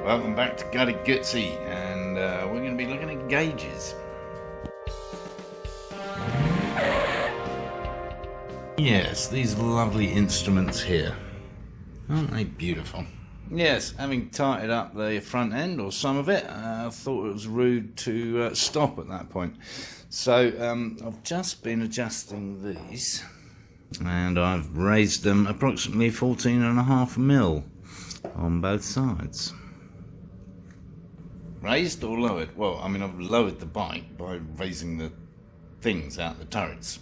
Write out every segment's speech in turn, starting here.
Welcome back to Moto Guzzi, and we're going to be looking at gauges. Yes, these lovely instruments here. Aren't they beautiful? Yes, having tightened up the front end, or some of it, I thought it was rude to stop at that point. So I've just been adjusting these, and I've raised them approximately 14.5 mil on both sides. Raised or lowered? Well, I mean, I've lowered the bike by raising the things out the turrets.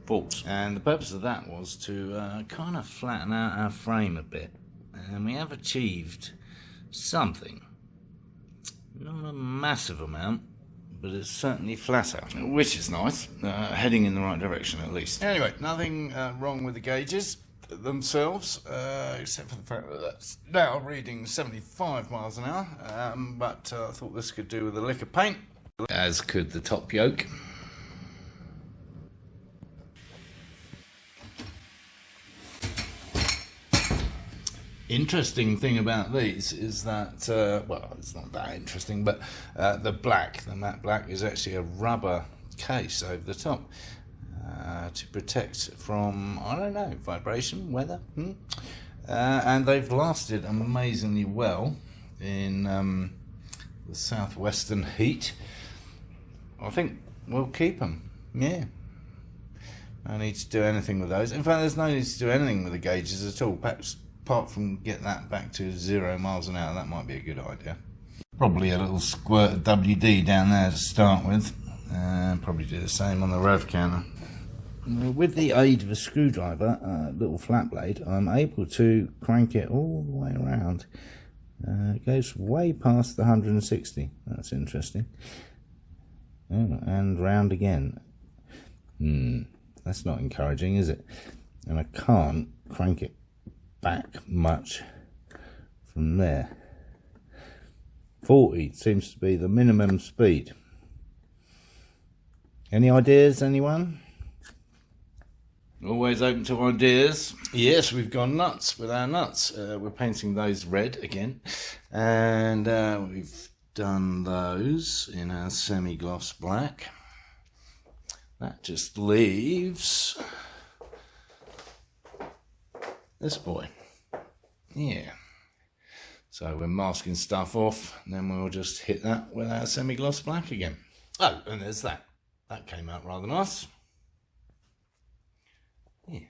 False. And the purpose of that was to kind of flatten out our frame a bit. And we have achieved something. Not a massive amount, but it's certainly flatter, which is nice. Heading in the right direction at least. Anyway, nothing wrong with the gauges themselves, except for the fact that that's now reading 75 miles an hour, but I thought this could do with a lick of paint, as could the top yoke. Interesting thing about these is that, well, it's not that interesting, but the matte black is actually a rubber case over the top. To protect from, I don't know, vibration, weather, and they've lasted amazingly well in the southwestern heat. I think we'll keep them, yeah. No need to do anything with those. In fact, there's no need to do anything with the gauges at all, perhaps apart from get that back to 0 miles an hour. That might be a good idea. Probably a little squirt of WD down there to start with, probably do the same on the rev counter. With the aid of a screwdriver, little flat blade, I'm able to crank it all the way around. It goes way past the 160. That's interesting. Oh, and round again. That's not encouraging, is it? And I can't crank it back much from there. 40 seems to be the minimum speed. Any ideas, anyone? Always open to ideas. Yes, we've gone nuts with our nuts. We're painting those red again, and we've done those in our semi-gloss black. That just leaves this boy. Yeah. So we're masking stuff off, and then we'll just hit that with our semi-gloss black again. Oh, and there's that. That came out rather nice. Yeah.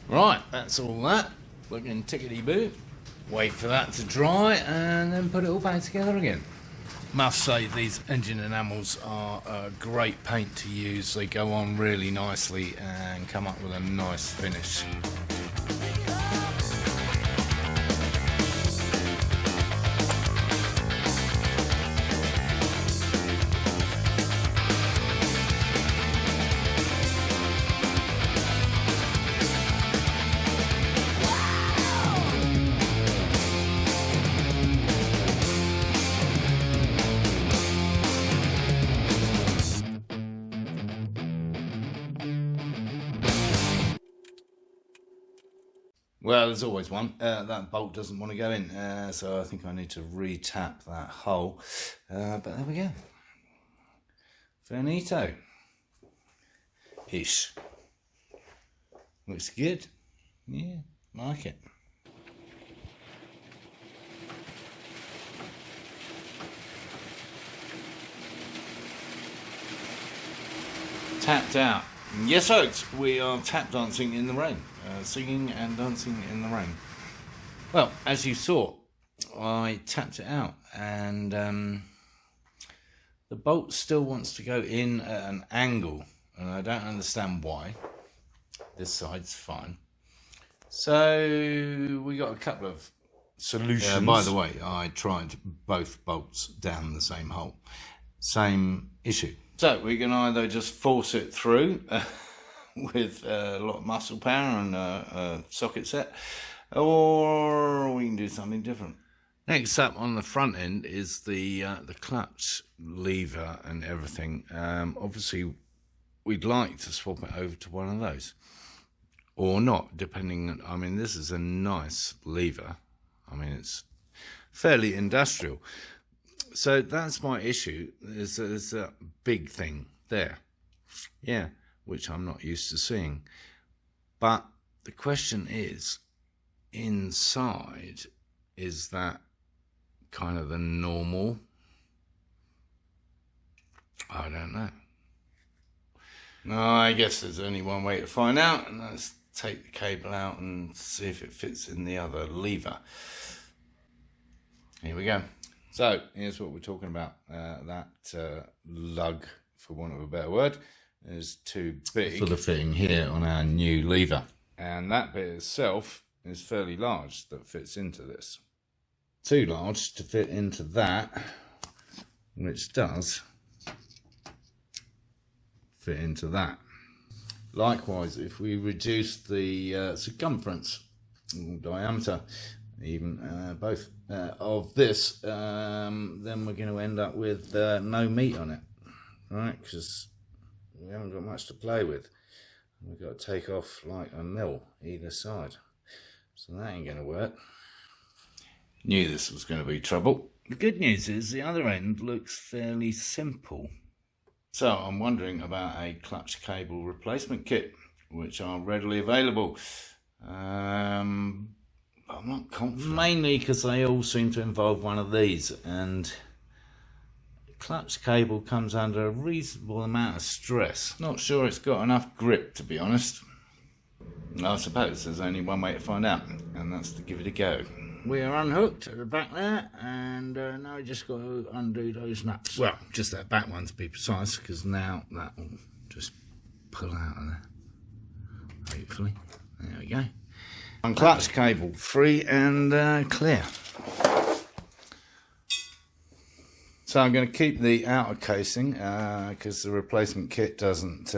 Right, that's all that. Looking tickety-boo. Wait for that to dry and then put it all back together again. Must say these engine enamels are a great paint to use. They go on really nicely and come up with a nice finish. Well, there's always one. That bolt doesn't want to go in, so I think I need to re-tap that hole. But there we go. Finito. Ish. Looks good. Yeah, like it. Tapped out. Yes, folks, we are tap dancing in the rain. Singing and dancing in the rain. Well, as you saw, I tapped it out, and the bolt still wants to go in at an angle, and I don't understand why. This side's fine. So we got a couple of solutions. By the way, I tried both bolts down the same hole. Same issue. So we can either just force it through with a lot of muscle power and a socket set, or we can do something different. Next up on the front end is the clutch lever and everything. Obviously, we'd like to swap it over to one of those. or not, depending on, I mean, this is a nice lever. I mean, it's fairly industrial. So that's my issue. There's a big thing there. Yeah, which I'm not used to seeing. But the question is, inside, is that kind of the normal? I don't know. No, I guess there's only one way to find out, and that's take the cable out and see if it fits in the other lever. Here we go. So here's what we're talking about. That lug, for want of a better word, is too big for the fitting here on our new lever, and that bit itself is fairly large that fits into this. Too large to fit into that, which does fit into that. Likewise, if we reduce the circumference or diameter, even both of this, then we're going to end up with no meat on it, right? Because we haven't got much to play with. We've got to take off like a mil either side, so that ain't going to work. Knew this was going to be trouble. The good news is the other end looks fairly simple. So I'm wondering about a clutch cable replacement kit, which are readily available. I'm not confident. Mainly because they all seem to involve one of these, and clutch cable comes under a reasonable amount of stress. Not sure it's got enough grip, to be honest. I suppose there's only one way to find out, and that's to give it a go. We are unhooked at the back there, and now we just got to undo those nuts. Well, just that back one to be precise, because now that will just pull out of there. Hopefully. There we go. One clutch cable, free and clear. So I'm going to keep the outer casing, because the replacement kit doesn't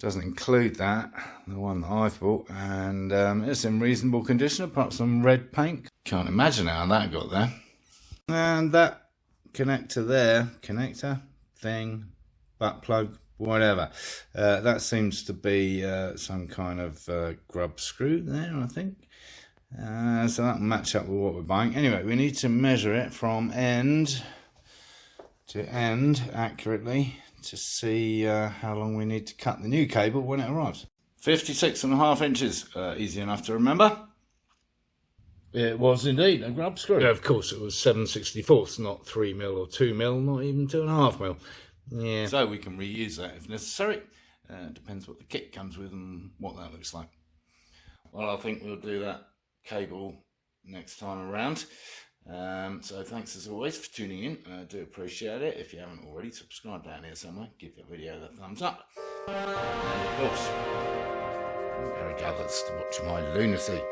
include that, the one that I've bought, and it's in reasonable condition apart from some red paint. Can't imagine how that got there. And that connector there, connector, thing, butt plug, whatever, that seems to be some kind of grub screw there, I think. So that'll match up with what we're buying. Anyway, we need to measure it from end to end accurately to see how long we need to cut the new cable when it arrives. 56.5 inches, easy enough to remember. It was indeed a grub screw. Yeah, of course, it was 7/64, not 3mm or 2mm, not even 2.5mm. Yeah. So we can reuse that if necessary. Depends what the kit comes with and what that looks like. Well, I think we'll do that cable next time around. So thanks as always for tuning in. I do appreciate it. If you haven't already, subscribe down here somewhere. Give the video the thumbs up. And of course, Harry Gathers to watch my lunacy.